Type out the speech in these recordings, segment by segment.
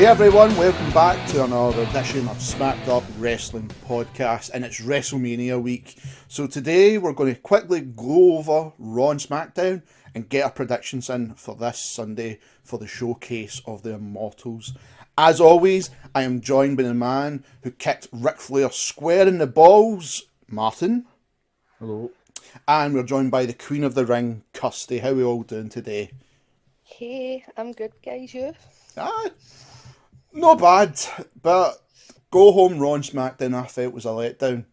Hey everyone, welcome back to another edition of Smacked Up Wrestling Podcast, and it's WrestleMania week. So today we're going to quickly go over Raw and SmackDown and get our predictions in for this Sunday for the showcase of the Immortals. As always, I am joined by the man who kicked Ric Flair square in the balls, Martin. Hello. And we're joined by the Queen of the Ring, Kirsty. How are we all doing today? Hey, I'm good, guys. You? Not bad, but go home Raw and SmackDown I felt was a letdown.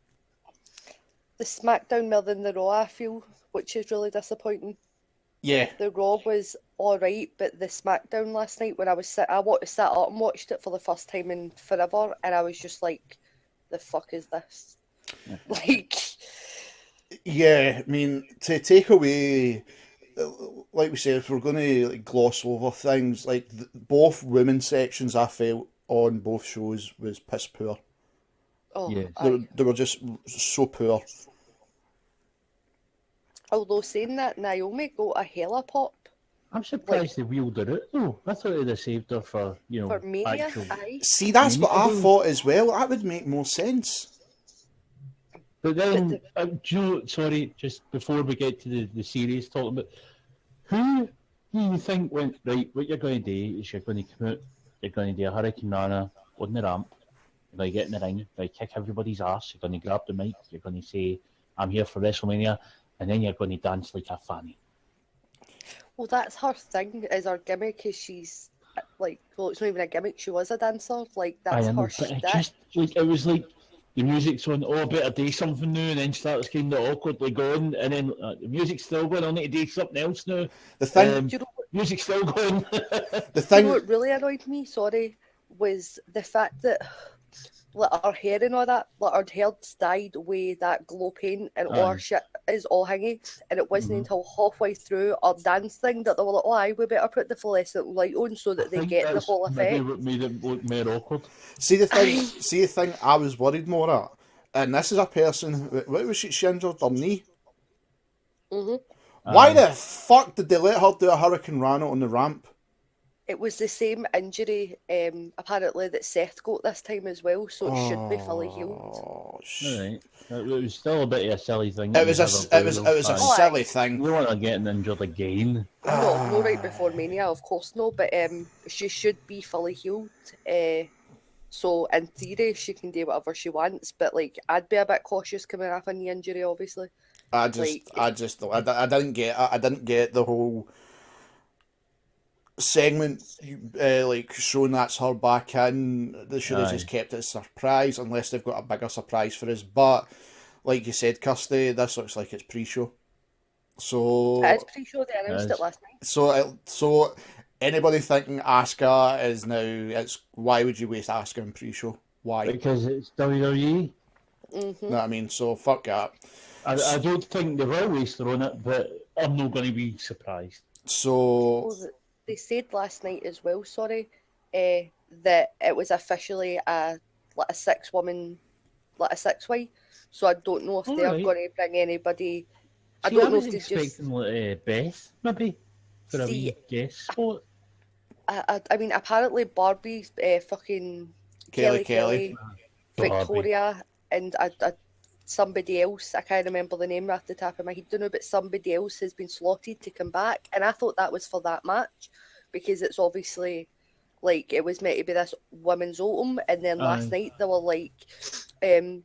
The SmackDown more than the Raw, I feel, which is really disappointing. Yeah. The Raw was alright, but the SmackDown last night when I sat up and watched it for the first time in forever, and I was just like, the fuck is this? Yeah, I mean, to take away, like we said, if we're going to gloss over things, like both women's sections I felt on both shows was piss poor. Oh, yeah. They were just so poor. Although saying that, Naomi got a hella pop. I'm surprised they wheeled her out though. I thought they'd have saved her for, for Mania. actual... See, that's what I thought as well. That would make more sense. But then, sorry, just before we get to the series talking about, who do you think went, right, what you're going to do is you're going to come out, you're going to do a Hurricane Rana on the ramp, you're going to get in the ring, you're going to kick everybody's ass, you're going to grab the mic, you're going to say, I'm here for WrestleMania, and then you're going to dance like a fanny. Well, that's her thing, is her gimmick, is she's, like, well, it's not even a gimmick, she was a dancer, like, that's I know, her but shtick. it was like, the music's on, I better do something new, and then starts kind of awkwardly going, and then the music's still going, I need to do something else now. The thing... music's still going. The thing... You know what really annoyed me, was the fact that like her hair and all that, like her hair's dyed with that glow paint and all her shit is all hangy, and it wasn't until halfway through our dance thing that they were like, oh aye, we better put the fluorescent light on so that they get the whole effect. Maybe what made it look more awkward. See the thing I was worried more at, and this is a person, what was she injured her knee? Why the fuck did they let her do a Hurricane Rana on the ramp? It was the same injury, apparently, that Seth got this time as well, so it should be fully healed. Alright. It was still a bit of a silly thing. It was a silly thing. You don't want her getting injured again. No, right before Mania, of course no, but she should be fully healed. So in theory, she can do whatever she wants, but like I'd be a bit cautious coming off a knee injury, obviously. I didn't get the whole segment, like showing that's her back in. They should have just kept it a surprise, unless they've got a bigger surprise for us. But like you said, Kirsty, this looks like it's pre-show. So it is pre-show. They announced it last night. So anybody thinking Asuka is now, it's why would you waste Asuka in pre-show? Why? Because it's WWE. Know what I mean? So fuck that. I don't think they will waste her on it, but I'm not going to be surprised. So they said last night as well, that it was officially a six-way. So I don't know if they're going to bring anybody. I don't know if they're expecting Beth, maybe, for a wee guest spot. I mean, apparently Barbie's fucking Kelly, Victoria, and somebody else, I can't remember the name off the top of my head, but somebody else has been slotted to come back, and I thought that was for that match, because it's obviously, like, it was meant to be this women's ultim, and then last night they were like,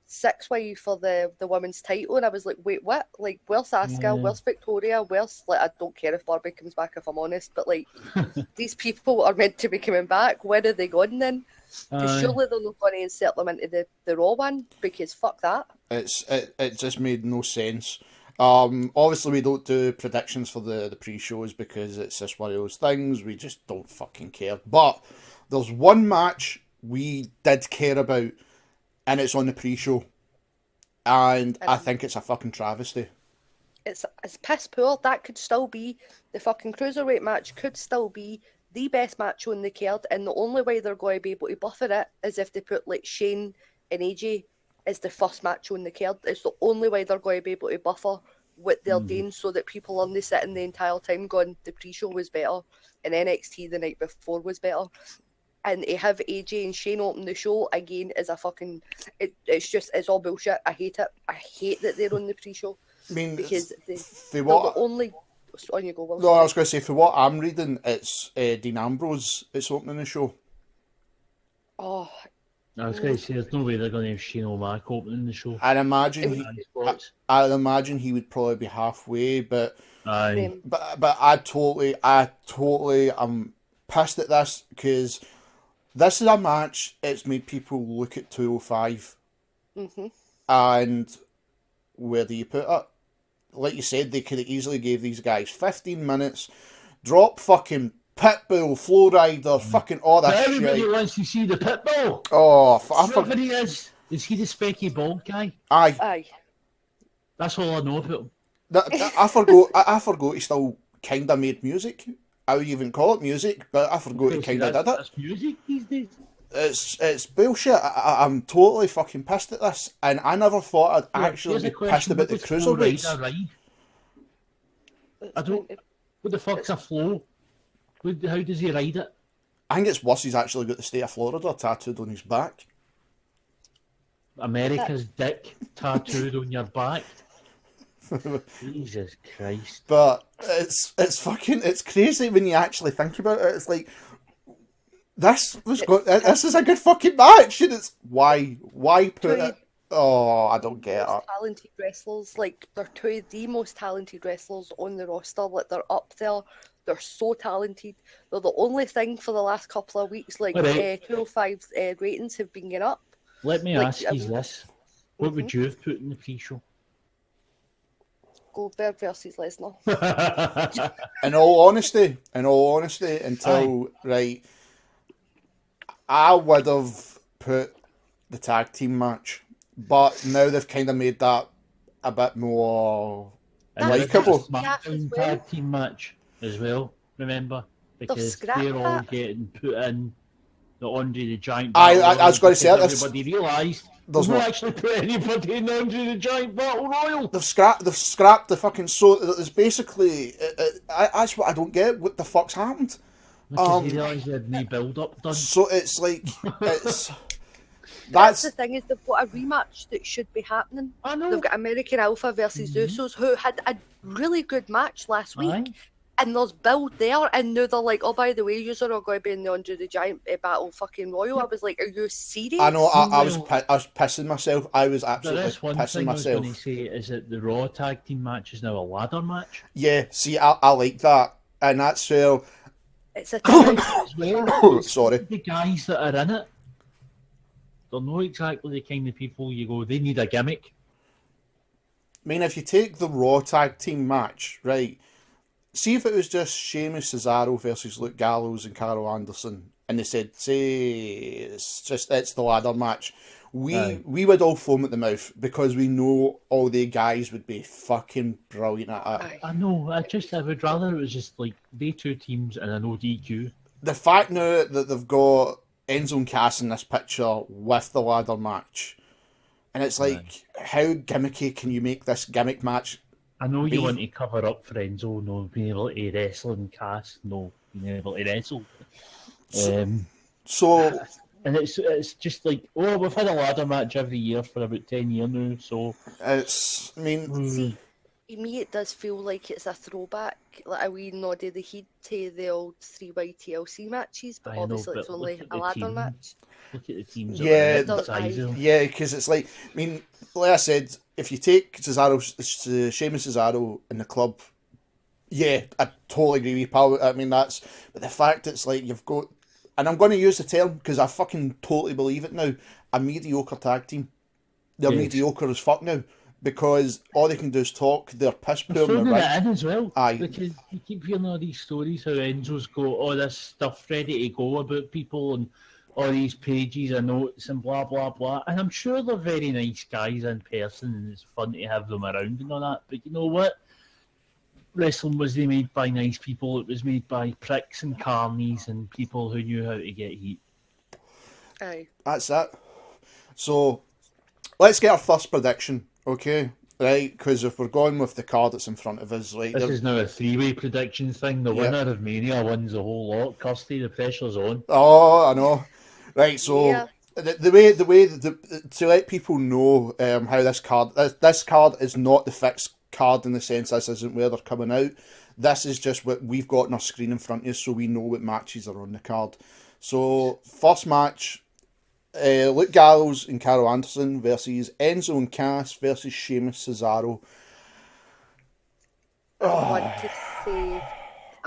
six-way for the women's title, and I was like, wait, what? Like, where's Asuka? Where's Victoria? Where's, like, I don't care if Barbie comes back, if I'm honest, but, like, these people are meant to be coming back. Where are they going then? Because surely they're not going to insert them into the Raw one, because fuck that. It just made no sense. Obviously we don't do predictions for the pre-shows because it's just one of those things, we just don't fucking care. But there's one match we did care about, and it's on the pre-show, and I think it's a fucking travesty. It's piss poor. That could still be the fucking cruiserweight match, could still be the best match on the card, and the only way they're going to be able to buffer it is if they put like Shane and AJ as the first match on the card. It's the only way they're going to be able to buffer what they're doing, so that people aren't sitting the entire time going, the pre-show was better and NXT the night before was better. and to have AJ and Shane open the show again is a fucking. It's all bullshit. I hate it. I hate that they're on the pre-show. I mean, because they're the only. On you go, Will. No, I was going to say, for what I'm reading, it's Dean Ambrose that's opening the show. Oh. I was going to say, there's no way they're going to have Shane O'Mac opening the show. I'd imagine he would probably be halfway, but I totally am pissed at this, because this is a match. It's made people look at 205, and where do you put it? Like you said, they could have easily gave these guys 15 minutes, drop fucking Pitbull, Flowrider, fucking all that shit. Everybody wants to see the Pitbull. Oh, whoever he is he the specky bald guy? Aye. That's all I know about him. I forgot he still kind of made music. I would even call it music, but I forgot he kind of did it. That's music these days. It's bullshit. I'm totally fucking pissed at this, and I never thought I'd actually be pissed about the cruiserweights. I don't. What the fuck's a flow? How does he ride it? I think it's worse. He's actually got the state of Florida tattooed on his back. America's dick tattooed on your back. Jesus Christ! But it's crazy when you actually think about it. It's like, this is a good fucking match, and it's why put it? Oh, I don't get it. Talented wrestlers, like, they're two of the most talented wrestlers on the roster. Like, they're up there. They're so talented. They're the only thing for the last couple of weeks. Like, 205's ratings have been getting up. Let me ask you this: what would you have put in the pre-show? Goldberg versus Lesnar. In all honesty, until right, I would have put the tag team match, but now they've kind of made that a bit more likeable. SmackDown tag team match as well. Remember, because they're all getting put in the Andre the Giant. I was going to say that. Everybody realised there's not actually put anybody in Andre the Giant Battle Royal. They've scrapped the fucking It's basically that's what I don't get. What the fuck's happened? Because they realised they had no build up done. So it's like that's the thing, is they've got a rematch that should be happening. I know. They've got American Alpha versus Usos, who had a really good match last week. And there's build there, and now they're like, oh, by the way, you're not going to be in the Andre the Giant Battle fucking Royal. I was like, are you serious? I know, I was pissing myself. I was absolutely pissing myself. I was going to say is that the Raw tag team match is now a ladder match. Yeah, see, I like that, and that's where it's a tag as well. Sorry, the guys that are in it, they're not exactly the kind of people you go, they need a gimmick. I mean, if you take the Raw tag team match, right? See if it was just Sheamus, Cesaro versus Luke Gallows and Carl Anderson, and they said, it's the ladder match. We would all foam at the mouth because we know all the guys would be fucking brilliant at it. I know. I would rather it was just like they two teams and an ODQ. The fact now that they've got Enzo and Cass in this picture with the ladder match, and it's like, how gimmicky can you make this gimmick match? I know you want to cover up for Enzo, no being able to wrestle and Cass, no being able to wrestle. So and it's just like, oh, we've had a ladder match every year for about 10 years now, so it's, I mean, see, to me it does feel like it's a throwback, like a wee nod of the heat to the old 3Y TLC matches, but obviously it's only a ladder match. Look at the teams. Yeah, because it's like, I mean, like I said, if you take Sheamus Cesaro in the club, yeah, I totally agree with you, pal. I mean, but the fact it's like you've got, and I'm going to use the term because I fucking totally believe it now, a mediocre tag team. They're mediocre as fuck now because all they can do is talk. They're piss poor. They're right in as well. Aye. Because you keep hearing all these stories how Enzo's got all this stuff ready to go about people and all these pages and notes and blah, blah, blah. And I'm sure they're very nice guys in person and it's fun to have them around and all that. But you know what? Wrestling wasn't made by nice people. It was made by pricks and carnies and people who knew how to get heat. Aye. That's it. So, let's get our first prediction, okay? right? Because if we're going with the card that's in front of us, like This is now a three-way prediction thing. The Yep. winner of Mania wins the whole lot. Kirsty, the pressure's on. oh, I know, right? So Yeah. the way to let people know how this card is not the fixed card in the sense this isn't where they're coming out. This is just what we've got on our screen in front of us, so we know what matches are on the card. So first match. Luke Gallows and Carl Anderson versus Enzo and Cass versus Sheamus Cesaro. I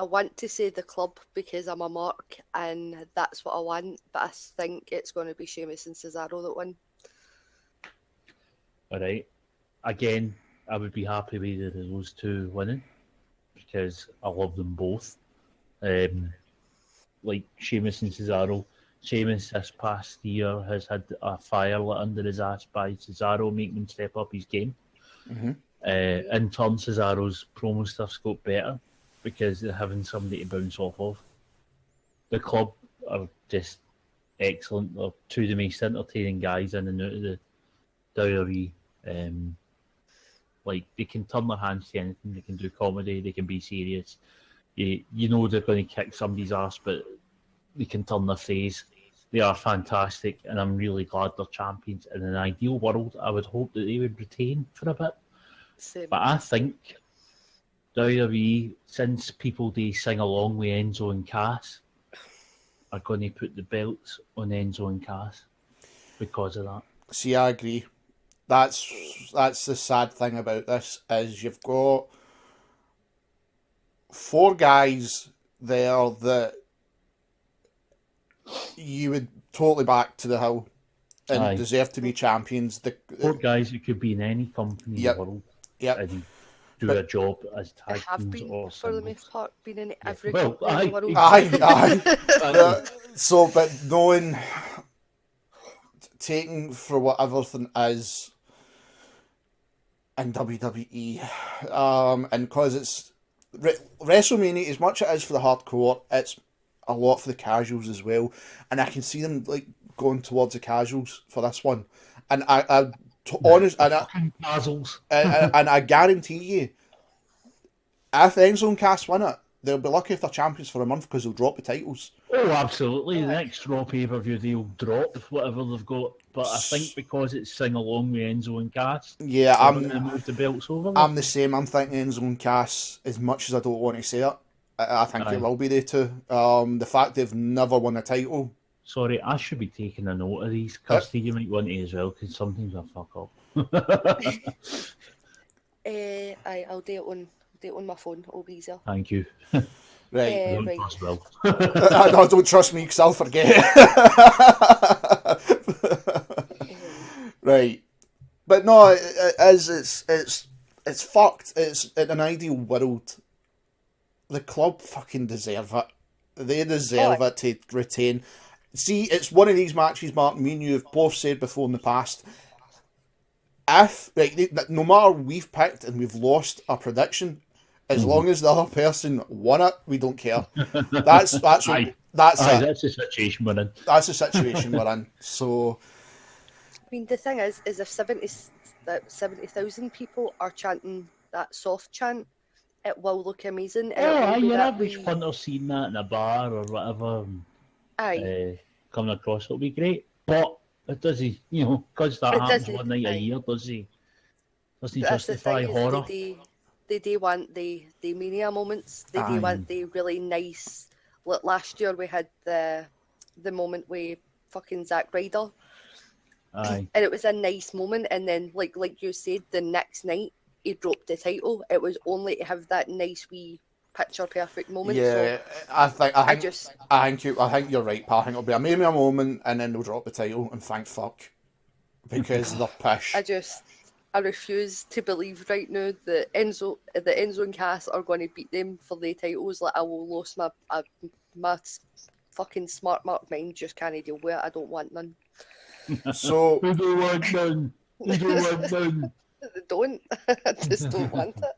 want to say the club because I'm a mark and that's what I want, but I think it's going to be Sheamus and Cesaro that win. All right. Again, I would be happy with either of those two winning because I love them both. Like Sheamus and Cesaro. Sheamus this past year has had a fire lit under his ass by Cesaro, making him step up his game. Mm-hmm. In turn, Cesaro's promo stuff's got better because they're having somebody to bounce off of. The club are just excellent. They're two of the most entertaining guys in and out of the WWE. Like they can turn their hands to anything. They can do comedy. They can be serious. You know they're going to kick somebody's ass, but they can turn their face. They are fantastic, and I'm really glad they're champions. In an ideal world, I would hope that they would retain for a bit. Same. But I think WWE, since people do sing along with Enzo and Cass, are going to put the belts on Enzo and Cass because of that. See, I agree. That's the sad thing about this is you've got 4 guys there that you would totally back to the hill and deserve to be champions. 4 guys who could be in any company in the world and do a job as tag teams or for the singles. most part, been in every Well, company in the world. Aye. So, but knowing, taking for what everything is in WWE, and because it's WrestleMania, as much as it is for the hardcore, it's a lot for the casuals as well, and I can see them like going towards the casuals for this one, and I guarantee you, if Enzo and Cass win it, they'll be lucky if they're champions for a month because they'll drop the titles. Oh, absolutely. The next Raw pay-per-view, they'll drop whatever they've got. But I think because it's sing along with Enzo and Cass, I'm going to move the belts over. I'm the same. I'm thinking Enzo and Cass, as much as I don't want to say it, I think it will be they two. The fact they've never won a title. Sorry, I should be taking a note of these. Kirsty, you might want to as well, because sometimes I fuck up. I'll do it on my phone. It'll be easier. Thank you. Right. Don't trust Will. No, don't trust me because I'll forget. Right. But no, it's fucked. It's in an ideal world. The club fucking deserve it. They deserve it to retain. See, it's one of these matches, Mark, me and you have both said before in the past. If, no matter we've picked and we've lost our prediction, as long as the other person won it, we don't care. That's the situation we're in. That's the situation we're in. So, I mean, the thing is if 70,000 people are chanting that soft chant, it will look amazing. And your average punter seeing that in a bar or whatever, coming across, it'll be great. But it doesn't, because that happens one night a year, doesn't he justify horror? They do want the mania moments. They do want the really nice. Look, last year we had the moment with fucking Zack Ryder. Aye. And it was a nice moment, and then like you said, the next night he dropped the title. It was only to have that nice wee picture perfect moment. Yeah, so I think you're right, pal. I think it'll be a mania moment, and then they'll drop the title, and thank fuck, because they're pish. I refuse to believe right now that Enzo and Cass are going to beat them for the titles. Like, I will lose my fucking smart mark mind. Just can't deal with it. I don't want none. So we don't want none. We don't want none. Don't. I just don't want it.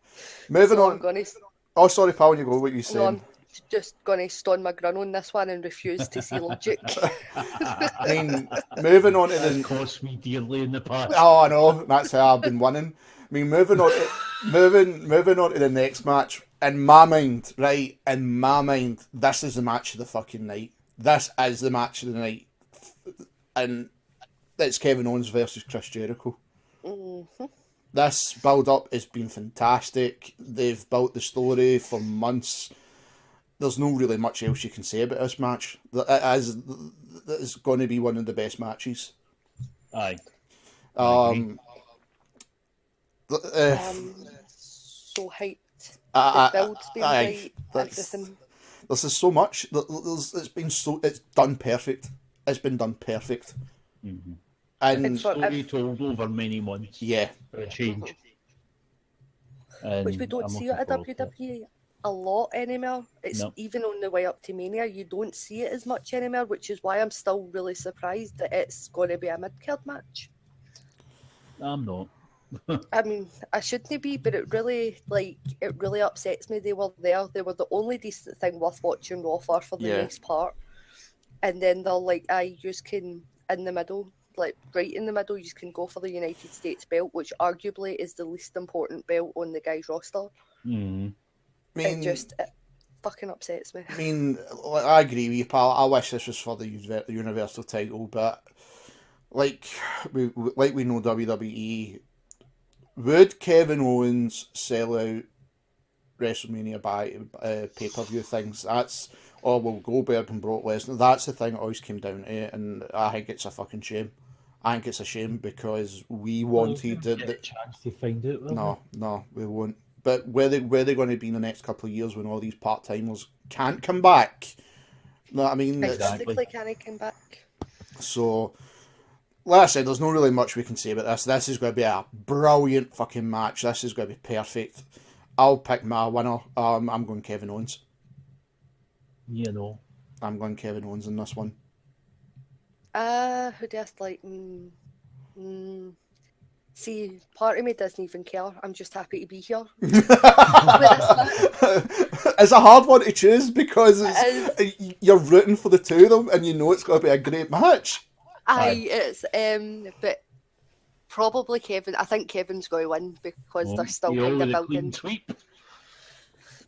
Moving on. Oh, sorry, pal. You go. What you saying? No, I'm just going to stone my ground on this one and refuse to see logic. I mean, moving on to It cost me dearly in the past. Oh, I know. That's how I've been winning. mean, moving on to the next match. In my mind, right? In my mind, this is the match of the fucking night. This is the match of the night, and it's Kevin Owens versus Chris Jericho. Mm-hmm. This build-up has been fantastic. They've built the story for months. There's no really much else you can say about this match. It's going to be one of the best matches. Aye. So hyped. The build's been right. Everything. This is so much. It's done perfect. It's been done perfect. Mm-hmm. And story told over many months. Yeah. For a change. Which we don't see at WWE a lot anymore. It's even on the way up to Mania, you don't see it as much anymore, which is why I'm still really surprised that it's going to be a mid-card match. I'm not. I mean, I shouldn't be, but it really upsets me. They were there. They were the only decent thing worth watching Raw for the most part. And then they're like, you can, in the middle, like right in the middle, you can go for the United States belt, which arguably is the least important belt on the guy's roster. Mm-hmm. It fucking upsets me. I mean, I agree with you, pal. I wish this was for the Universal title, but like we know WWE, would Kevin Owens sell out WrestleMania by pay-per-view things? That's will Goldberg and Brock Lesnar. That's the thing it always came down to, and I think it's a fucking shame. I think it's a shame because we wanted the chance to find it. No, we won't. But where they going to be in the next couple of years when all these part-timers can't come back? No, I mean, exactly, can't come back. So, like I said, there's not really much we can say about this. This is going to be a brilliant fucking match. This is going to be perfect. I'll pick my winner. I'm going Kevin Owens. You know. I'm going Kevin Owens in this one. Who does like? See, part of me doesn't even care. I'm just happy to be here. It's a hard one to choose because you're rooting for the two of them and you know it's going to be a great match. But probably Kevin. I think Kevin's going to win because they're still kind of building.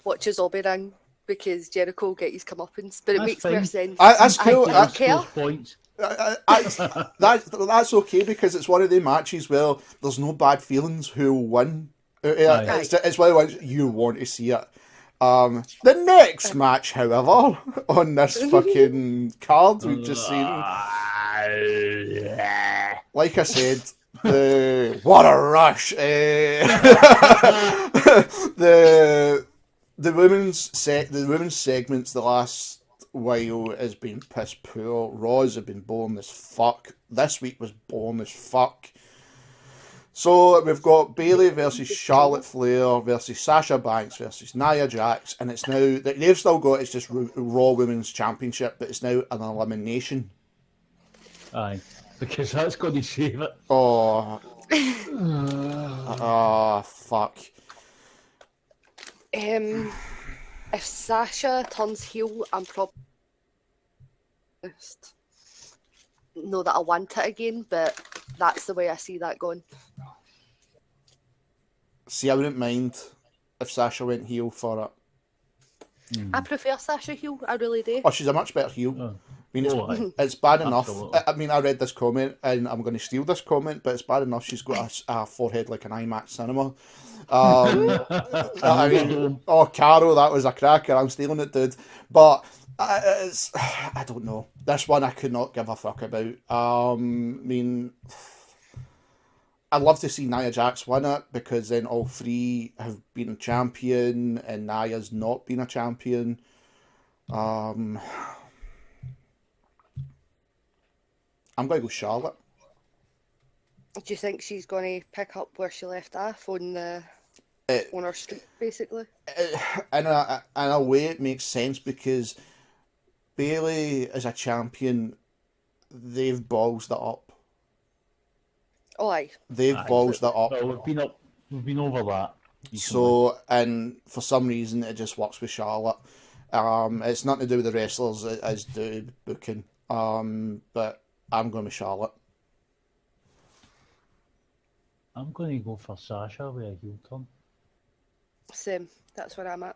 Watch his Obi ring because Jericho will get his comeuppance, but it makes more sense. That's cool. I don't care. That's okay because it's one of the matches where there's no bad feelings who will win. It's one of the ones you want to see it. The next match, however, on this fucking card we've just seen, like I said, what a rush! The women's segments the last while has been piss poor. Raws have been boring as fuck. This week was boring as fuck. So we've got Bayley versus Charlotte Flair versus Sasha Banks versus Nia Jax, and it's now they've still got it's just Raw Women's Championship, but it's now an elimination. Aye, because that's going to save it. Oh, fuck. If Sasha turns heel, I'm probably know that I want it again, but that's the way I see that going. See, I wouldn't mind if Sasha went heel for it. I prefer Sasha heel, I really do. Oh, she's a much better heel. I mean, it's bad enough. I mean, I read this comment, and I'm going to steal this comment, but it's bad enough she's got a forehead like an IMAX cinema. I mean, Caro, that was a cracker. I'm stealing it, dude. But I don't know. This one I could not give a fuck about. I mean, I'd love to see Nia Jax win it because then all three have been a champion and Nia's not been a champion. I'm going to go Charlotte. Do you think she's going to pick up where she left off on her streak, basically? In a way, it makes sense because Bayley is a champion. They've ballsed it up. Oh, aye. They've ballsed it up. Well, we've been over that. So, and for some reason, it just works with Charlotte. It's nothing to do with the wrestlers, it's to do with booking. But I'm going with Charlotte. I'm going to go for Sasha with a heel turn. Same. That's where I'm at.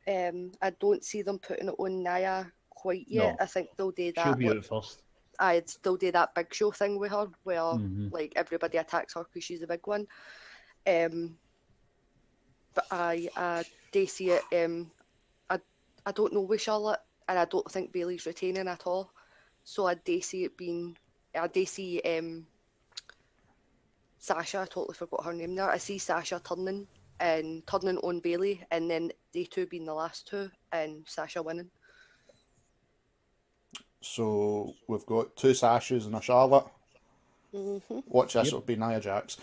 I don't see them putting it on Nia quite yet. No. I think they'll do that. She'll be out first. I'd still do that big show thing with her, where Mhm. everybody attacks her because she's the big one. But I do see it. I don't know with Charlotte, and I don't think Bailey's retaining at all. So I do see it being. I do see Sasha. I totally forgot her name there. I see Sasha turning on Bailey, and then they two being the last two, and Sasha winning. So we've got 2 Sashas and a Charlotte. Mm-hmm. Watch this, Yep. it'll be Nia Jax.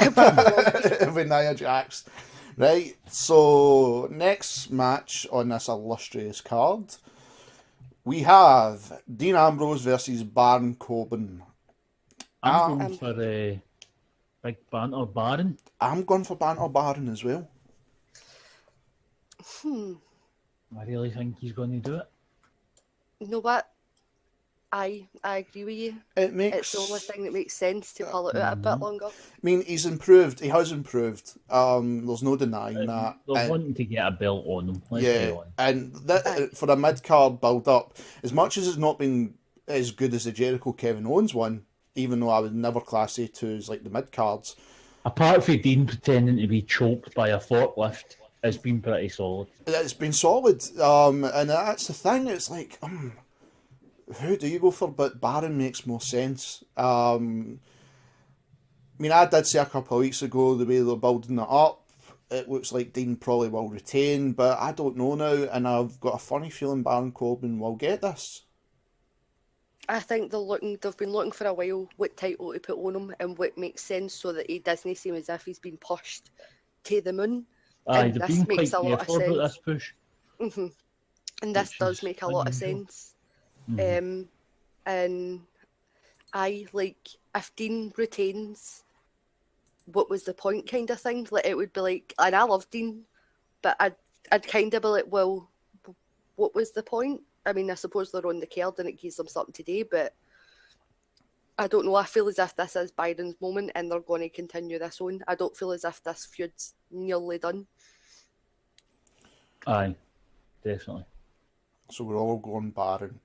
It'll be Nia Jax. Right, so next match on this illustrious card, we have Dean Ambrose versus Baron Corbin. I'm going for Big Banter Baron. I'm going for Banter Baron as well. I really think he's going to do it. You know what? I agree with you. It makes... It's the only thing that makes sense to pull it out a bit longer. I mean, he's improved. He has improved. There's no denying that. They're wanting to get a belt on him. Let's Yeah, be honest. and that, for a mid-card build-up, as much as it's not been as good as the Jericho-Kevin Owens one, even though I would never class it to as like the mid-cards. Apart from Dean pretending to be choked by a forklift, it's been pretty solid. It's been solid, and that's the thing. It's like, who do you go for? But Baron makes more sense. I mean, I did say a couple of weeks ago the way they're building it up, it looks like Dean probably will retain, but I don't know now, and I've got a funny feeling Baron Corbin will get this. I think they've been looking for a while what title to put on him and what makes sense so that he doesn't seem as if he's been pushed to the moon. Aye, And they've this been makes quite a lot of careful about sense. this push. And this Which does is make a lot of unusual. sense. And I like if Dean retains, what was the point kind of thing? Like it would be like, and I love Dean, but I'd kind of be like, well, what was the point? I mean, I suppose they're on the card and it gives them something to do, but I don't know. I feel as if this is Byron's moment and they're going to continue this on. I don't feel as if this feud's nearly done. Aye, definitely. So we're all going Baron.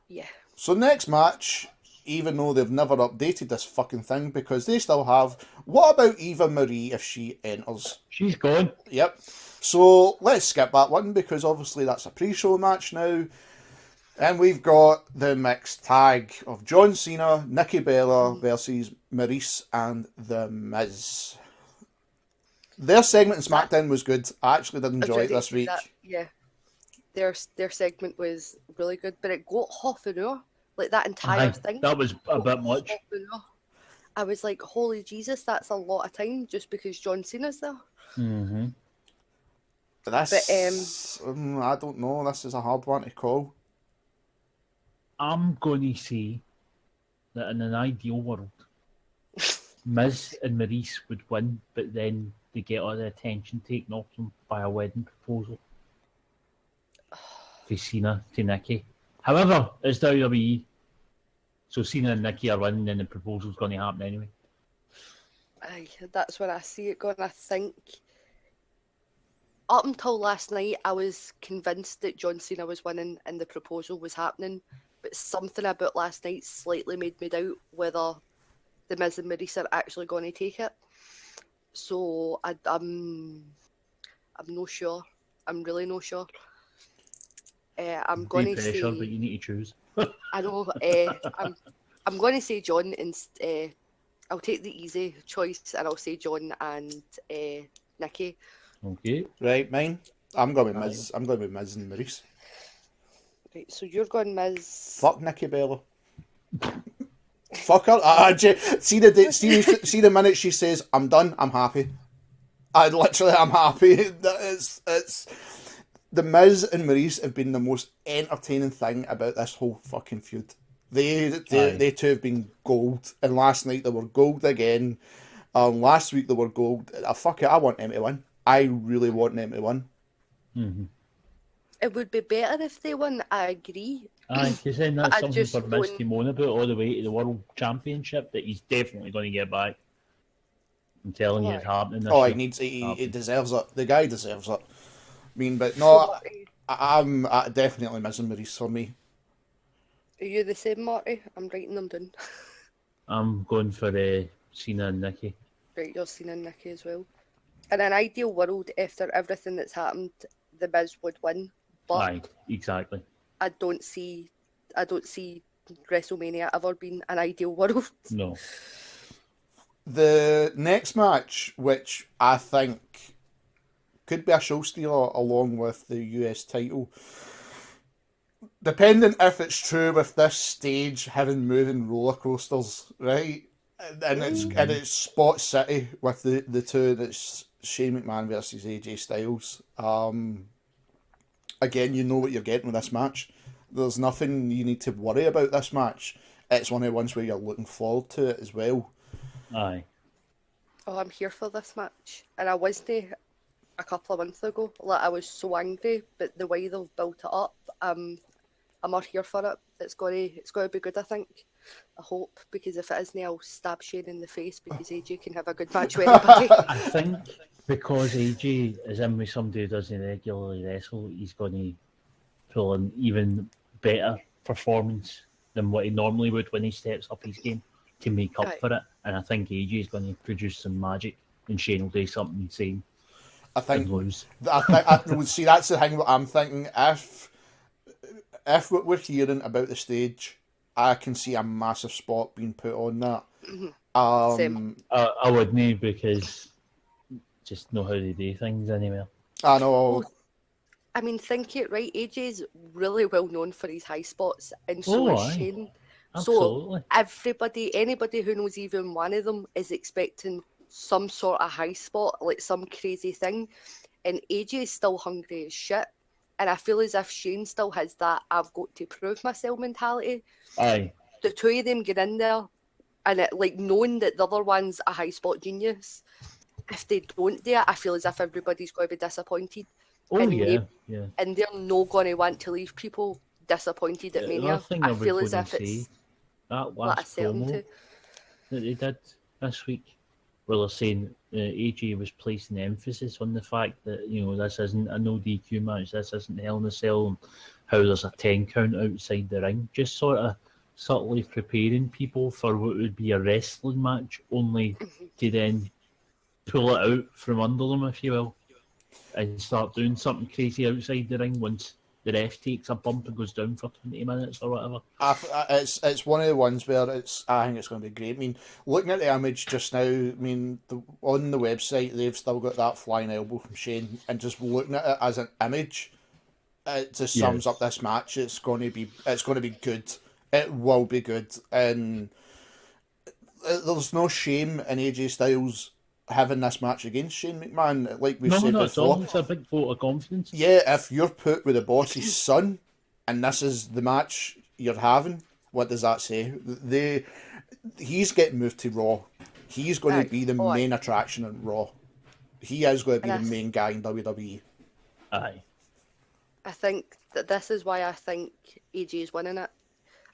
Yeah. So next match, even though they've never updated this fucking thing, because they still have, what about Eva Marie if she enters? She's gone. Yep. So let's skip that one, because obviously that's a pre-show match now. And we've got the mixed tag of John Cena, Nikki Bella versus Maurice and The Miz. Their segment in SmackDown was good. I actually did enjoy it this week. Yeah. Their segment was really good, but it got half an hour. Like that entire thing. That was a bit much. Half an hour. I was like, holy Jesus, that's a lot of time just because John Cena's there. Mm-hmm. This, I don't know. This is a hard one to call. I'm going to say that in an ideal world, Miz and Maurice would win, but then they get all the attention taken off them by a wedding proposal for Cena to Nikki. However, it's WWE, so Cena and Nikki are winning, and the proposal's going to happen anyway. Aye, that's where I see it going. I think up until last night, I was convinced that John Cena was winning and the proposal was happening, but something about last night slightly made me doubt whether the Miz and Maurice are actually going to take it. So I'm not sure. I'm really not sure. I'm going to say, but you need to choose. I know. I'm going to say John, and I'll take the easy choice, and I'll say John and Nikki. Okay. Right, mine. I'm going with Miz. I'm going with Miz and Maurice. Right, so you're going Miz. Fuck Nikki Bella. Fuck her. See the minute she says, "I'm done. I'm happy." I'm happy. It's the Miz and Maurice have been the most entertaining thing about this whole fucking feud. They two have been gold, and last night they were gold again. Last week they were gold. Fuck it, I want them to win. I really want them to win. Mm-hmm. It would be better if they won. I agree. Aye, because then that's I something just for Miz don't- to moan about all the way to the World Championship that he's definitely going to get back. I'm telling you, it's happening this Oh, year. he deserves it. The guy deserves it. I mean, but So no, Marty, I'm definitely missing Maurice for me. are you the same, Marty? I'm writing them down. I'm going for Cena and Nikki. Right, you're seeing in Nikki as well. In an ideal world, after everything that's happened, the Miz would win, but Aye, exactly. I don't see WrestleMania ever being an ideal world. No. The next match, which I think could be a show stealer along with the US title, depending if it's true with this stage having moving roller coasters, right? And it's Spot City with the two. That's Shane McMahon versus AJ Styles. Again, you know what you're getting with this match. There's nothing you need to worry about this match. It's one of the ones where you're looking forward to it as well. Aye. Oh, I'm here for this match, and I wasn't a couple of months ago. Like, I was so angry, but the way they've built it up, I'm all here for it. It's gonna be good, I think. I hope, because if it isn't, I'll stab Shane in the face because AJ can have a good match with anybody. I think because AJ is in with somebody who doesn't regularly wrestle, he's going to pull an even better performance than what he normally would when he steps up his game to make up for it. And I think AJ is going to produce some magic, and Shane will do something insane. I think. Lose. I would see that's the thing. What I'm thinking, if what we're hearing about the stage, I can see a massive spot being put on that. Same. I wouldn't, because just know how they do things anyway. I know. Well, I mean, think it right. AJ's really well known for his high spots, and so is aye. Shane. Absolutely. So anybody who knows even one of them is expecting some sort of high spot, like some crazy thing. And AJ is still hungry as shit. And I feel as if Shane still has that I've got to prove myself mentality. Aye. The two of them get in there, and it, like, knowing that the other one's a high spot genius, if they don't do it, I feel as if everybody's going to be disappointed. Oh, and yeah. And they're not going to want to leave people disappointed at Mania. I feel as if it's that like a last promo certainty. that they did this week, where they're saying AJ was placing emphasis on the fact that, this isn't a no DQ match, this isn't Hell in a Cell, and how there's a 10 count outside the ring, just sort of subtly preparing people for what would be a wrestling match, only to then pull it out from under them, if you will, and start doing something crazy outside the ring once the ref takes a bump and goes down for 20 minutes or whatever. It's one of the ones where I think it's going to be great. I mean, looking at the image just now, I mean, on the website they've still got that flying elbow from Shane, and just looking at it as an image, it just sums up this match. It's going to be good. It will be good, and there's no shame in AJ Styles having this match against Shane McMahon, like we've said before. It's a big vote of confidence. Yeah, if you're put with the boss's son, and this is the match you're having, what does that say? He's getting moved to Raw. He's going to be the main attraction in Raw. He is going to be the main guy in WWE. Aye. I think that this is why I think AJ is winning it.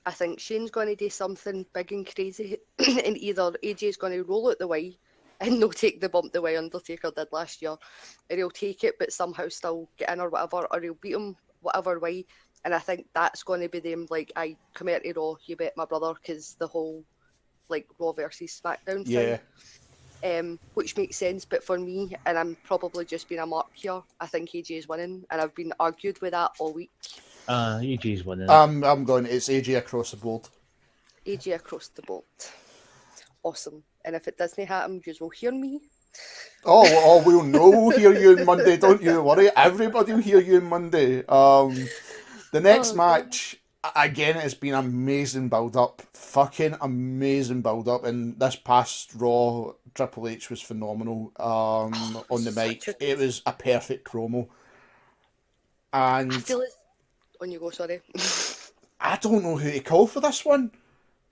I think Shane's going to do something big and crazy, and either AJ's going to roll out the way and no take the bump the way Undertaker did last year, or he'll take it but somehow still get in or whatever, or he'll beat him whatever way. And I think that's going to be them, like, I come here to Raw, you bet my brother, because the whole, like, Raw versus SmackDown thing. Which makes sense, but for me, and I'm probably just being a mark here, I think AJ is winning, and I've been argued with that all week. AJ's winning. I'm going, it's AJ across the board. AJ across the board. Awesome. And if it doesn't happen, you will hear me. Oh, we'll know we'll hear you on Monday, don't you worry. Everybody will hear you on Monday. The next match, again, it's been amazing build-up. Fucking amazing build-up. And this past Raw, Triple H was phenomenal on the mic. It was a perfect promo. And I feel it. On you go, sorry. I don't know who to call for this one.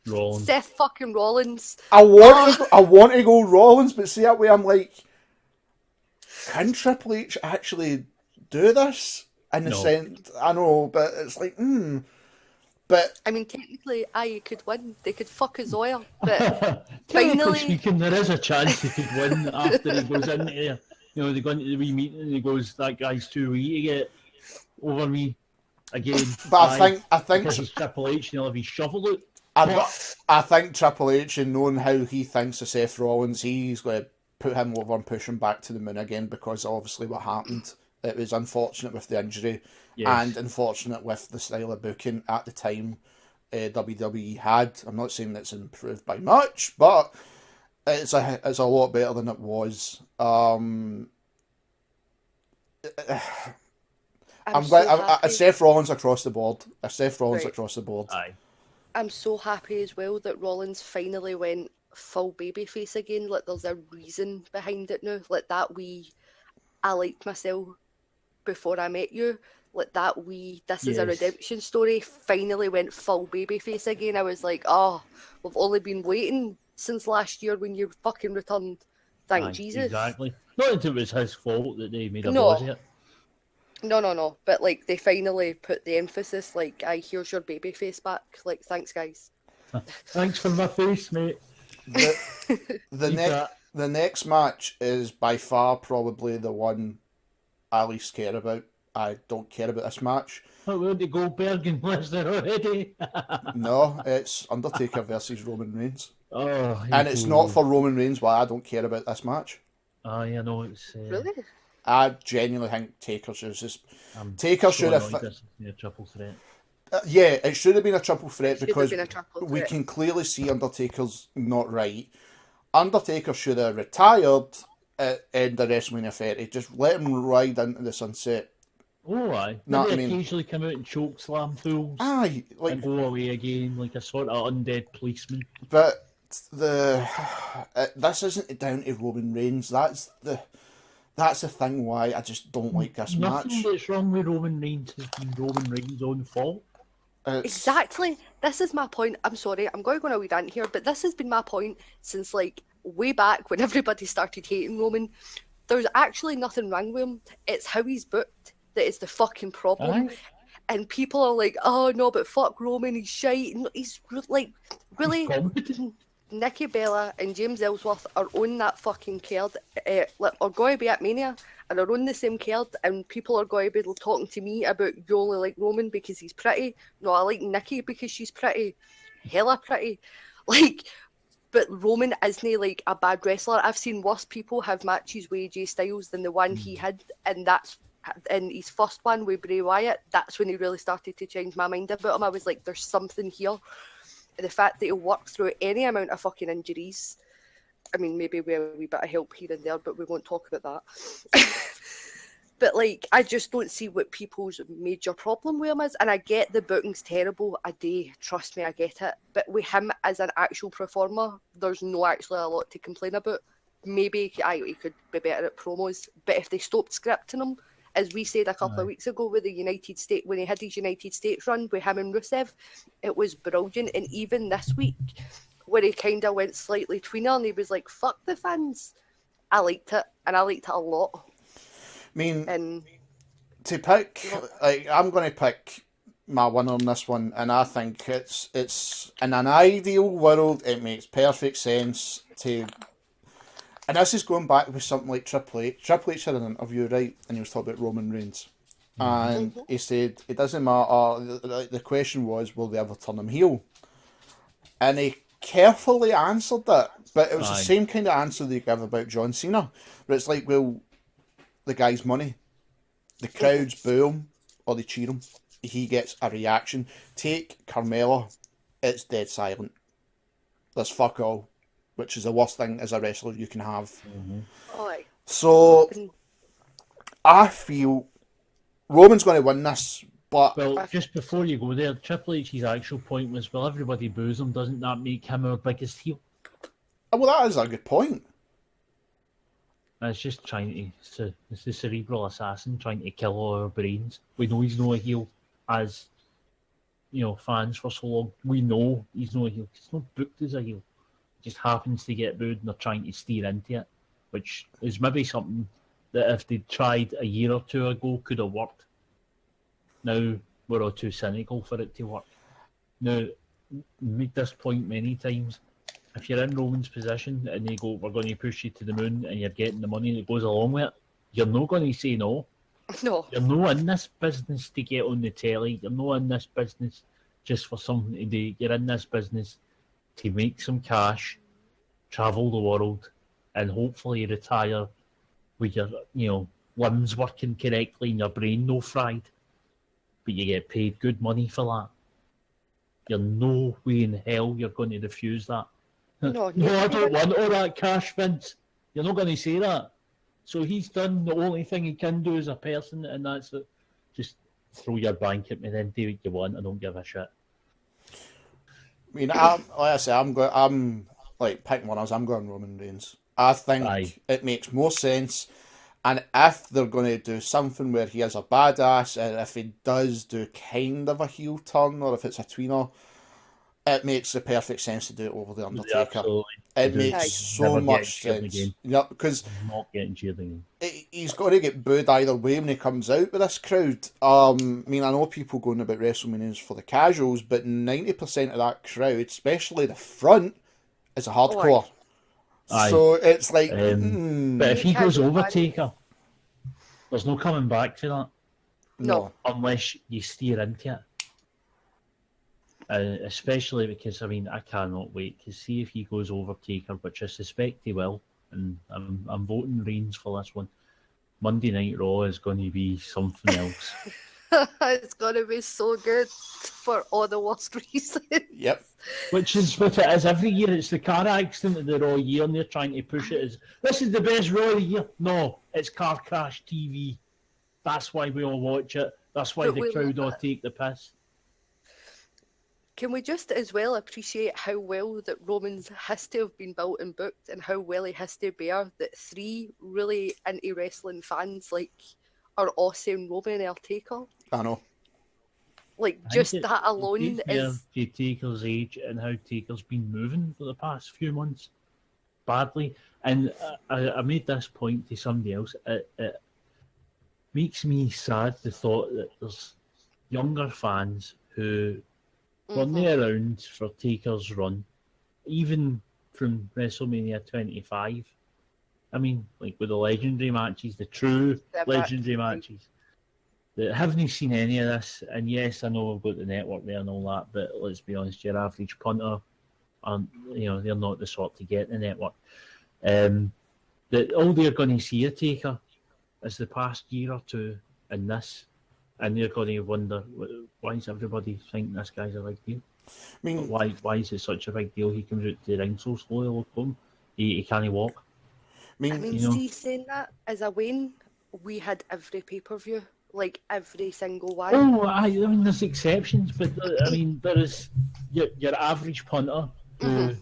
Rollins. Seth fucking Rollins. I want to go Rollins, but see that way I'm like, can Triple H actually do this? In the sense, I know, but it's like, But I mean, technically, you could win. They could fuck his oil, but Technically finally, speaking, there is a chance he could win after he goes in there. You know, they go into the wee meeting and he goes, "That guy's too wee to get over me again." but I think because he's Triple H and he'll have his shovel out. I think Triple H, and knowing how he thinks of Seth Rollins, he's going to put him over and push him back to the moon again, because obviously what happened, it was unfortunate with the injury, and unfortunate with the style of booking at the time WWE had. I'm not saying it's improved by much, but it's a lot better than it was. I'm glad Seth Rollins across the board. Across the board. Aye. I'm so happy as well that Rollins finally went full babyface again. Like, there's a reason behind it now. Like, I liked myself before I met you. Like, this is a redemption story, finally went full babyface again. I was like, oh, we've only been waiting since last year when you fucking returned. Thank Jesus. Exactly. Not that it was his fault that they made a boss of it. No. But, like, they finally put the emphasis, like, here's your babyface back. Like, thanks, guys. Thanks for my face, mate. The next match is by far probably the one I least care about. I don't care about this match. Oh, where did Goldberg and Lesnar already? No, it's Undertaker versus Roman Reigns. Oh, and it's not for Roman Reigns why I don't care about this match. Oh, yeah, no, it's... Really? I genuinely think Taker should have... a triple threat. Yeah, it should have been a triple threat because we can clearly see Undertaker's not right. Undertaker should have retired at end of WrestleMania 30. Just let him ride into the sunset. Oh, aye. Maybe occasionally come out and choke slam fools. Aye. And go away again like a sort of undead policeman. But this isn't down to Roman Reigns. That's the thing why I just don't like this match. Nothing that's wrong with Roman Reigns has been Roman Reigns' own fault. Exactly. This is my point. I'm sorry, I'm going to go on a wee rant here, but this has been my point since, like, way back when everybody started hating Roman. There's actually nothing wrong with him. It's how he's booked that is the fucking problem. Aye. And people are like, oh no, but fuck Roman, he's shite. He's like, really? Nikki Bella and James Ellsworth are on that fucking card, are going to be at Mania, and are on the same card, and people are going to be talking to me about you only like Roman because he's pretty. No, I like Nikki because she's pretty. Hella pretty. Like, but Roman isn't like a bad wrestler. I've seen worse people have matches with AJ Styles than the one he had, and that's in his first one with Bray Wyatt. That's when he really started to change my mind about him. I was like, there's something here. The fact that he'll work through any amount of fucking injuries. I mean, maybe with a wee bit of help here and there, but we won't talk about that. But, like, I just don't see what people's major problem with him is. And I get the booking's terrible. I do. Trust me, I get it. But with him as an actual performer, there's no actually a lot to complain about. Maybe he could be better at promos. But if they stopped scripting him, as we said a couple of weeks ago with the United States, when he had his United States run with him and Rusev, it was brilliant. And even this week, where he kind of went slightly tweener and he was like, fuck the fans, I liked it, and I liked it a lot. I mean, to pick, like, I'm going to pick my winner on this one, and I think it's in an ideal world, it makes perfect sense to... And this is going back with something like Triple H. Triple H had an interview, right? And he was talking about Roman Reigns. And he said, it doesn't matter. The question was, will they ever turn him heel? And he carefully answered that. But it was the same kind of answer they give about John Cena. But it's like, well, the guy's money. The crowds boo him or they cheer him. He gets a reaction. Take Carmella. It's dead silent. There's fuck all. Which is the worst thing as a wrestler you can have. So, I feel Roman's going to win this, but... Well, just before you go there, Triple H's actual point was, well, everybody boos him, doesn't that make him our biggest heel? Well, that is a good point. And it's just it's the cerebral assassin trying to kill all our brains. We know he's not a heel as, fans for so long. We know he's not a heel. He's not booked as a heel. Just happens to get booed and they're trying to steer into it, which is maybe something that if they'd tried a year or two ago could have worked. Now we're all too cynical for it to work. Now, made this point many times. If you're in Roman's position and they go, we're going to push you to the moon, and you're getting the money that goes along with it, you're not going to say no. No. You're not in this business to get on the telly. You're not in this business just for something to do. You're in this business to make some cash, travel the world, and hopefully retire with your limbs working correctly and your brain no fried. But you get paid good money for that. You're no way in hell you're going to refuse that. No, I don't want all that cash, Vince. You're not going to say that. So he's done the only thing he can do as a person, and that's it. Just throw your bank at me, then do what you want. I don't give a shit. I mean, like I say, I'm like picking winners. I'm going Roman Reigns. I think it makes more sense. And if they're going to do something where he is a badass, and if he does do kind of a heel turn, or if it's a tweener, it makes the perfect sense to do it over the Undertaker. Absolutely. It makes so much sense. Yeah, because not getting cheered again. He's got to get booed either way when he comes out with this crowd. I mean, I know people going about WrestleManias for the casuals, but 90% of that crowd, especially the front, is a hardcore. So it's like... But if he goes over Taker, there's no coming back to that. No. Unless you steer into it. Especially because, I mean, I cannot wait to see if he goes over Taker, which I suspect he will. And I'm voting Reigns for this one. Monday Night Raw is going to be something else. It's going to be so good for all the worst reasons. Yep. Which is what it is every year. It's the car accident of the Raw year, and they're trying to push it as, this is the best Raw of the year. No, it's car crash TV. That's why we all watch it. That's why the crowd all take the piss. Can we just as well appreciate how well that Roman's has to have been built and booked, and how well he has to bear that 3 really into wrestling fans are all saying Roman or Taker? I know. Just that alone is Taker's age and how Taker's been moving for the past few months badly. And I made this point to somebody else. It makes me sad the thought that there's younger fans who weren't around for Taker's run, even from WrestleMania 25. I mean, like with the legendary matches, the true legendary matches. That haven't seen any of this, and yes, I know we've got the network there and all that, but let's be honest, your average punter, they're not the sort to get the network. That all they're going to see a Taker is the past year or two in this, and they're going to wonder, why does everybody think this guy's a big deal? I mean, why is it such a big deal? He comes out to the ring so slowly, look at him. He can't walk. I mean, see, saying that, as a Wayne, we had every pay-per-view. Every single one. Oh, I mean, there's exceptions, but I mean, there is your average punter who,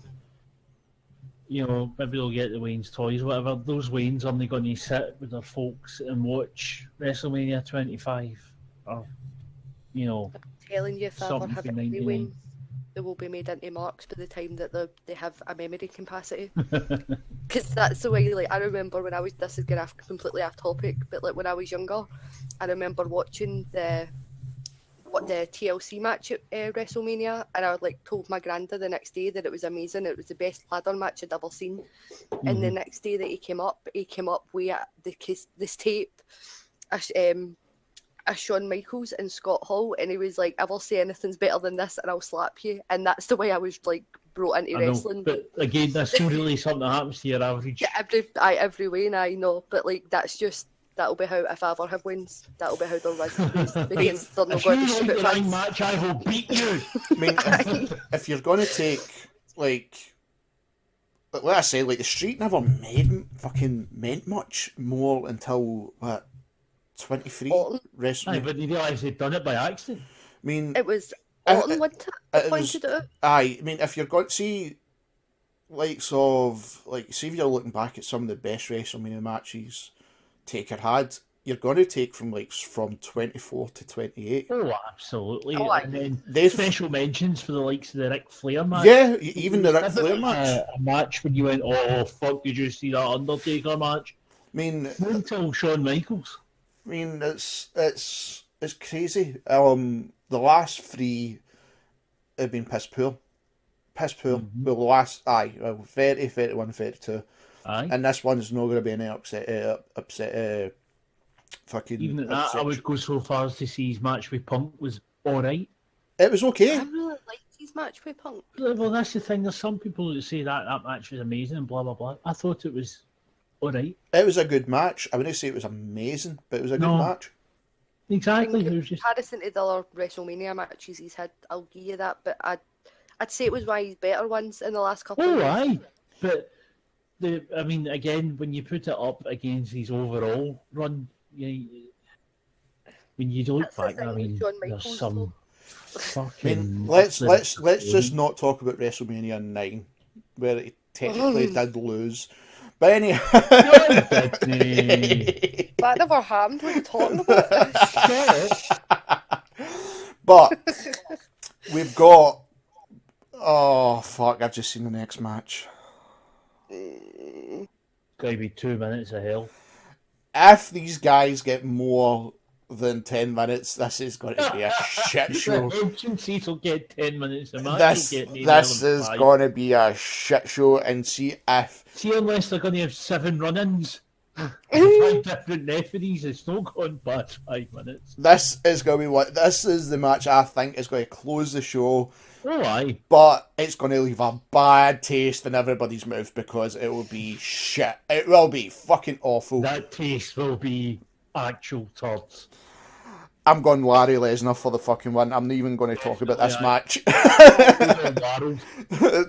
maybe they'll get the Wayne's toys, whatever. Those Waynes are only going to sit with their folks and watch WrestleMania 25, or I'm telling you, if I ever have any Wayne, they will be made into marks by the time that they have a memory capacity. Because that's the way, I remember when this is going completely off topic, but when I was younger, I remember watching the TLC match at WrestleMania, and I told my granda the next day that it was amazing. It was the best ladder match I'd ever seen. Mm-hmm. And the next day that he came up with this tape, Shawn Michaels and Scott Hall, and he was like, "I will say anything's better than this, and I'll slap you." And that's the way I was brought into wrestling. But again, that's not really something that happens to your average. Yeah, every way, and I know. But that's just. That'll be how, if I ever have wins, that'll be how they'll raise because they're not going to shoot at fans. Match, I will beat you. I mean, if you're going to take, like I say, the street never meant much more until, 23? Aye, but you realise they'd done it by accident. I mean... It was Orton pointed it out. Aye, I mean, if you're going to see, see if you're looking back at some of the best WrestleMania matches Taker had, you're going to take from 24 to 28. Oh, absolutely. Oh, and then special mentions for the likes of the Ric Flair match. Yeah, even the Ric Flair match. A match when you went, oh, fuck, did you see that Undertaker match? I mean... Not until Shawn Michaels. I mean, it's crazy. The last 3 have been piss poor. Piss poor. Well, the last, 30, 31, 32. Aye. And this one's not going to be any fucking. Even at that, I would go so far as to see his match with Punk was alright. It was okay. I really liked his match with Punk. Well, that's the thing. There's some people that say that match was amazing and blah, blah, blah. I thought it was alright. It was a good match. I wouldn't say it was amazing, but it was a good match. Exactly. In It was just... comparison to the other WrestleMania matches he's had, I'll give you that, but I'd say it was one of his better ones in the last couple of years. Aye. But, again, when you put it up against his overall run, when you look back, there's some fucking... Let's just not talk about WrestleMania 9, where he technically did lose. But anyhow... That never happened. What are you talking about? But we've got... Oh, fuck, I've just seen the next match. Gotta be 2 minutes of hell. If these guys get more than 10 minutes, this is going to be a shit show. The agencies will get 10 minutes a match. This is going to be a shit show, and see unless they're going to have 7 run-ins. 5 different referees, it's not gone past 5 minutes. This is the match I think is going to close the show. Oh, aye. But it's going to leave a bad taste in everybody's mouth because it will be shit. It will be fucking awful. That taste will be actual turds. I'm going Larry Lesnar for the fucking one. I'm not even going to talk about this match.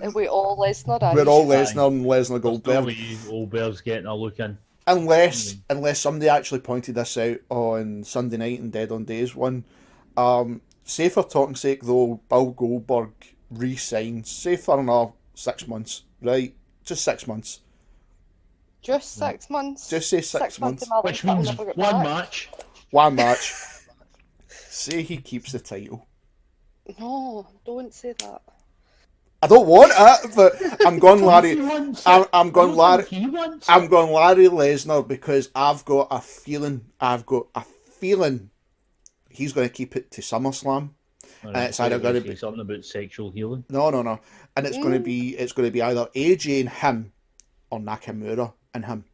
And we all Lesnar. We're all Lesnar and Lesnar Goldberg. Goldberg's getting a look in. Unless somebody actually pointed this out on Sunday night and Dead on Days one. Say for talking sake though, Bill Goldberg re-signs, say for another 6 months, right? Just 6 months. Just 6 months? Just say 6 months. Which means one match. One match. Say he keeps the title. No, don't say that. I don't want it, but I'm going Larry. I'm going Larry. I'm going Larry Lesnar because I've got a feeling he's going to keep it to SummerSlam, and it's either going to be something about sexual healing. No, and it's going to be either AJ and him, or Nakamura and him.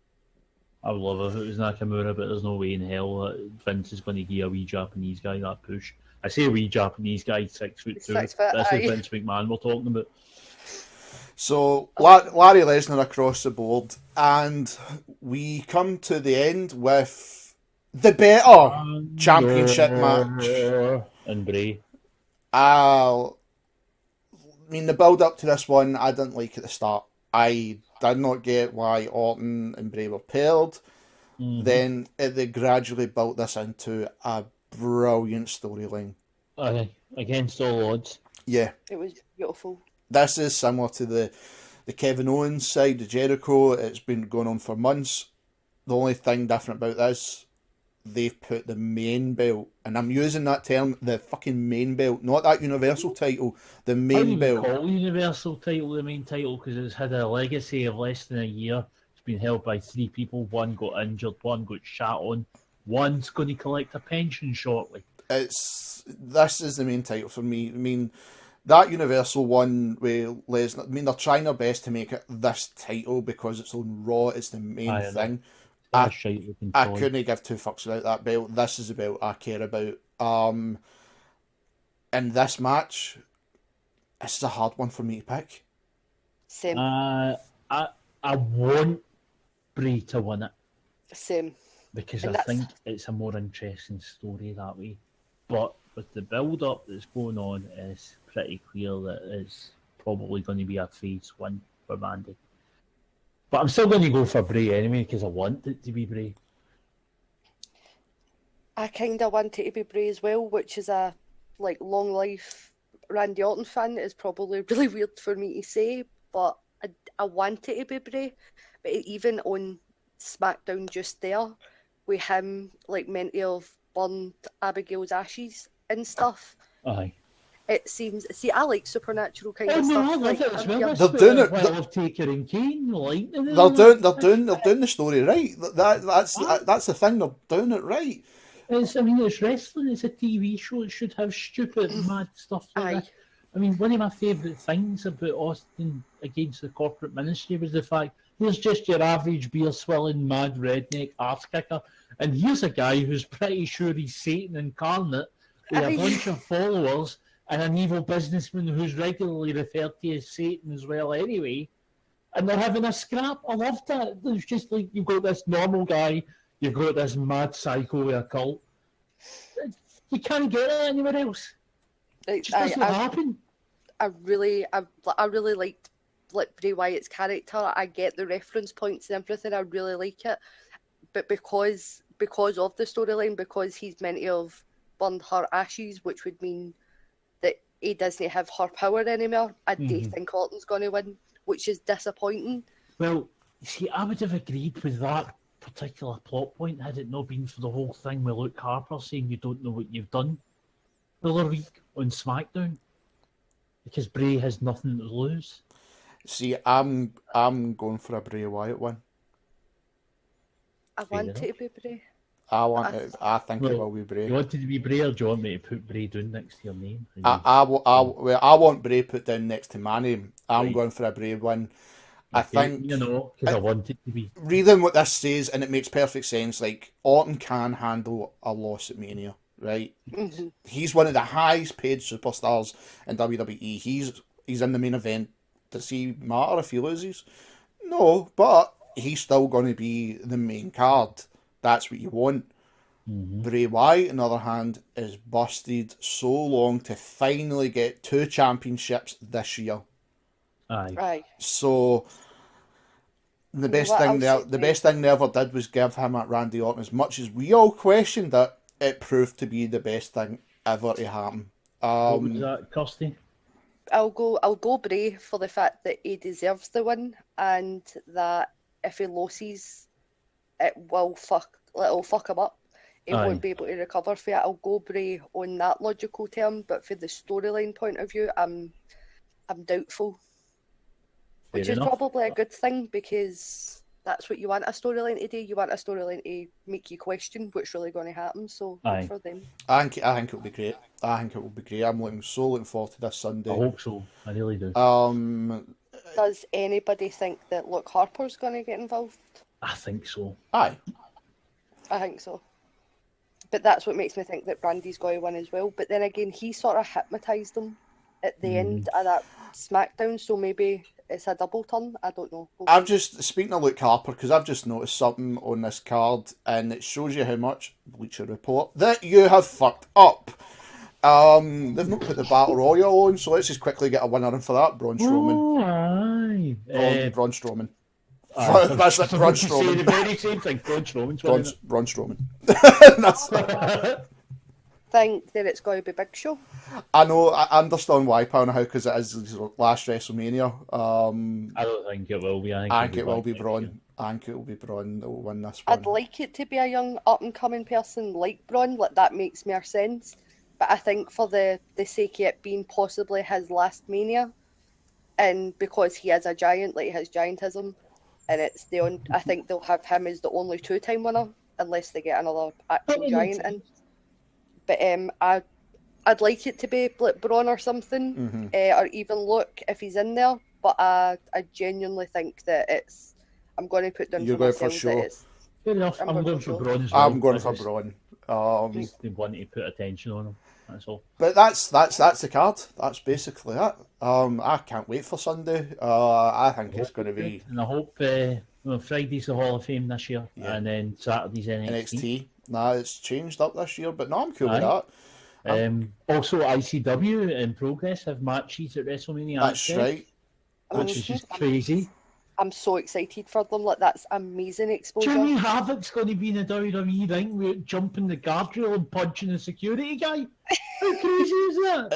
I would love it if it was Nakamura, but there's no way in hell that Vince is going to give a wee Japanese guy that push. I say a wee Japanese guy, 6'2". That's the Vince McMahon we're talking about. So Larry Lesnar across the board, and we come to the end with the better championship match. And Bray. The build up to this one, I didn't like at the start. I did not get why Orton and Bray were paired. Mm-hmm. Then they gradually built this into a brilliant storyline. Against all odds. Yeah. It was beautiful. This is similar to the Kevin Owens side, the Jericho. It's been going on for months. The only thing different about this, they've put the main belt, and I'm using that term, the fucking main belt, not that Universal title, the main belt. Call the Universal title the main title because it's had a legacy of less than a year. It's been held by 3 people. One got injured, one got shot on, one's going to collect a pension shortly. This is the main title for me. That Universal one with Lesnar, they're trying their best to make it this title because it's on Raw, it's the main thing. I couldn't give 2 fucks about that belt. This is the belt I care about. In this match, this is a hard one for me to pick. Same. I want Bray to win it. Same. Because I think it's a more interesting story that way. But with the build-up that's going on, it's pretty clear that it's probably going to be a face win for Mandy. But I'm still going to go for Bray anyway because I want it to be Bray. I kind of want it to be Bray as well, which is a long life Randy Orton fan. It's probably really weird for me to say, but I want it to be Bray. But even on SmackDown just there, with him meant to have burned Abigail's ashes and stuff. Aye. It seems. See, I like supernatural kind of no, stuff. I love it as well. They're doing it. I love Taker and Kane. They're doing the story right. That's the thing. They're doing it right. It's wrestling. It's a TV show. It should have stupid, mad stuff like that. I mean, one of my favourite things about Austin against the corporate ministry was the fact here's just your average beer swilling mad redneck arse kicker, and here's a guy who's pretty sure he's Satan incarnate with a bunch of followers and an evil businessman who's regularly referred to as Satan as well anyway, and they're having a scrap. I loved that. It's just like you've got this normal guy, you've got this mad psycho with a cult. You can't get it anywhere else. It just doesn't happen. I really liked Bray Wyatt's character. I get the reference points and everything. I really like it, but because of the storyline, because he's meant to have burned her ashes, which would mean that he doesn't have her power anymore. I do think Orton's going to win, which is disappointing. Well, see, I would have agreed with that particular plot point had it not been for the whole thing with Luke Harper saying you don't know what you've done the other week on SmackDown. Because Bray has nothing to lose. See, I'm going for a Bray Wyatt one. I want it to be Bray. I think it will be Bray. You want it to be Bray, or do you want me to put Bray down next to your name? I want Bray put down next to my name. I'm going for a Bray one. I think because I want it to be. Reading what this says, and it makes perfect sense. Like Orton can handle a loss at Mania. Right, he's one of the highest paid superstars in WWE. He's in the main event. Does he matter if he loses? No, but he's still going to be the main card. That's what you want. Bray Wyatt, on the other hand, is busted so long to finally get 2 championships this year. Aye. Right. So the best thing they ever did was give him at Randy Orton. As much as we all questioned it, it proved to be the best thing ever to happen. What was that, Kirsty? I'll go Bray for the fact that he deserves the win, and that if he loses, it'll fuck him up. He won't be able to recover from it. I'll go Bray on that logical term, but for the storyline point of view, I'm doubtful. Which is probably a good thing, because that's what you want a storyline to do. You want a storyline to make you question what's really going to happen. So good for them. I think it'll be great. I'm looking forward to this Sunday. I hope so. I really do. Does anybody think that Luke Harper's going to get involved? I think so. Aye. I think so. But that's what makes me think that Brandy's going to win as well. But then again, he sort of hypnotised them at the end of that SmackDown, so maybe it's a double turn. I don't know. I've just, speaking of Luke Harper, because I've just noticed something on this card, and it shows you how much, Bleacher Report, that you have fucked up. They've not put the Battle Royal on, so let's just quickly get a winner in for that. Braun Strowman. Braun Strowman. That's it, Braun Strowman. The very same thing. Braun Strowman. Braun Strowman. Think that it's going to be Big Show. I know, I understand why, pal, how, because it is his last WrestleMania. I don't think it will be. I think it will be Braun. I think it will be Braun that will win this one. I'd like it to be a young up-and-coming person like Braun. Like, that makes more sense. But I think for the sake of it being possibly his last Mania, and because he is a giant, like his giantism, and it's I think they'll have him as the only 2-time winner, unless they get another actual giant in. But I'd like it to be like Braun or something, or even Luke if he's in there. But I genuinely think that I'm going to put down You're for going myself for sure. Fair enough. I'm going for Braun as well. I'm going for Braun. They want to put attention on him. That's all. But that's the card. That's basically it. I can't wait for Sunday. I think it's going to be. And I hope Friday's the Hall of Fame this year, and then Saturday's NXT. Nah, it's changed up this year, but no, I'm cool with that. Also, ICW in progress have matches at WrestleMania. That's right. Which is just crazy. I'm so excited for them. Like, that's amazing exposure. Jimmy Havoc's going to be in a WWE ring with jumping the guardrail and punching the security guy. How crazy is that?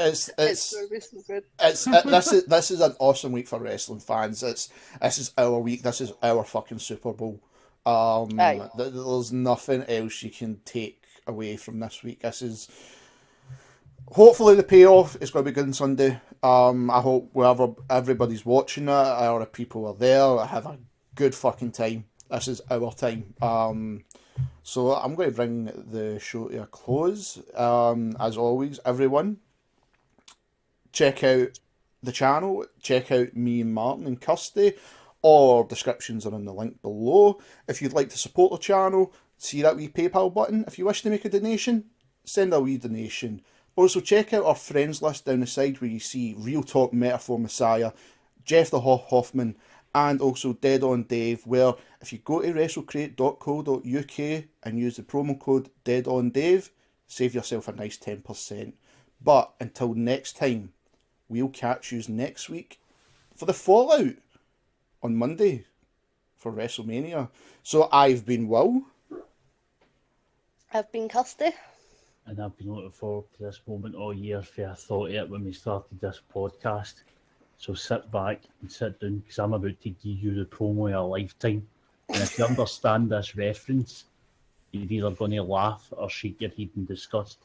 This is an awesome week for wrestling fans. This is our week. This is our fucking Super Bowl. There's nothing else you can take away from this week. This is hopefully the payoff is going to be good on Sunday. I hope wherever everybody's watching it, or if people are there, have a good fucking time. This is our time. So I'm going to bring the show to a close. As always, everyone, check out the channel, check out me and Martin and Kirsty. All descriptions are in the link below. If you'd like to support the channel, see that wee PayPal button. If you wish to make a donation, send a wee donation. Also, check out our friends list down the side where you see Real Talk Metaphor Messiah, Jeff the Hoffman, and also Dead on Dave, where if you go to wrestlecrate.co.uk and use the promo code DeadOnDave, save yourself a nice 10%. But until next time, we'll catch you next week for the Fallout on Monday for WrestleMania. So I've been Will. I've been Kirsty. And I've been looking forward to this moment all year, for I thought of it when we started this podcast. So sit back and sit down, because I'm about to give you the promo of a lifetime. And if you understand this reference, you're either going to laugh or shake your head in disgust.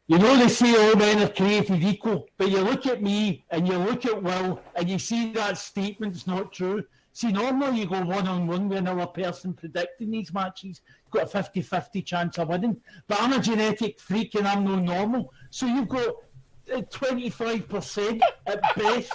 You know they say all men are created equal, but you look at me and you look at Will and you see that statement's not true. See, normally you go one-on-one with another person predicting these matches, got a 50-50 chance of winning. But I'm a genetic freak and I'm no normal. So you've got 25% at best.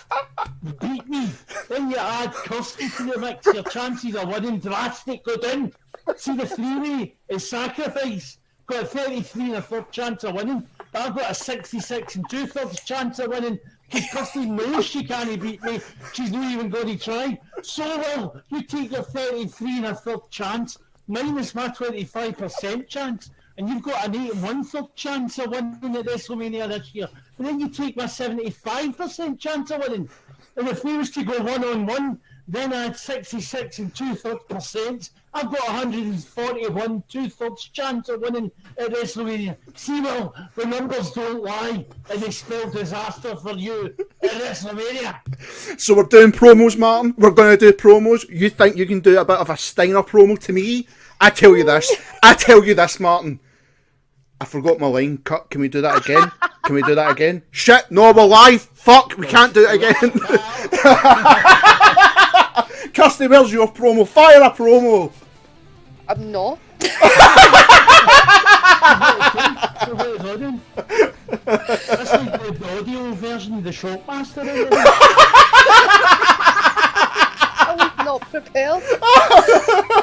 Beat me. Then you add Kirsty to the mix, your chances of winning drastically go down. See, the three-way is sacrifice. Got a 33 and a third chance of winning. But I've got a 66 and 2/3 chance of winning. Because Kirsty knows she can't beat me. She's not even going to try. So, well, you take your 33 and a third chance, minus my 25% chance, and you've got an 8 and 1/3 chance of winning at WrestleMania this year. And then you take my 75% chance of winning. And if we was to go one-on-one, then I had 66 and 2/3%. I've got 141 2/3 chance of winning at WrestleMania. See, well, the numbers don't lie, and they spell disaster for you at WrestleMania. So we're doing promos, Martin. We're going to do promos. You think you can do a bit of a Steiner promo to me? I tell you this, Martin. I forgot my line. Cut. Can we do that again? Can we do that again? Shit, no, we're live. Fuck, we can't do it again. Kirsty, where's your promo? Fire a promo. I'm not. That's like the audio version of the Shockmaster. I was not prepared.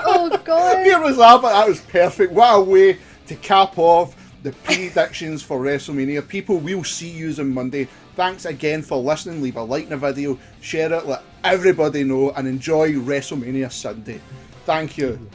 Oh, God. Here was that, but that was perfect. What a way to cap off the predictions for WrestleMania. People, we'll see you on Monday. Thanks again for listening. Leave a like in the video, share it, let everybody know, and enjoy WrestleMania Sunday. Thank you.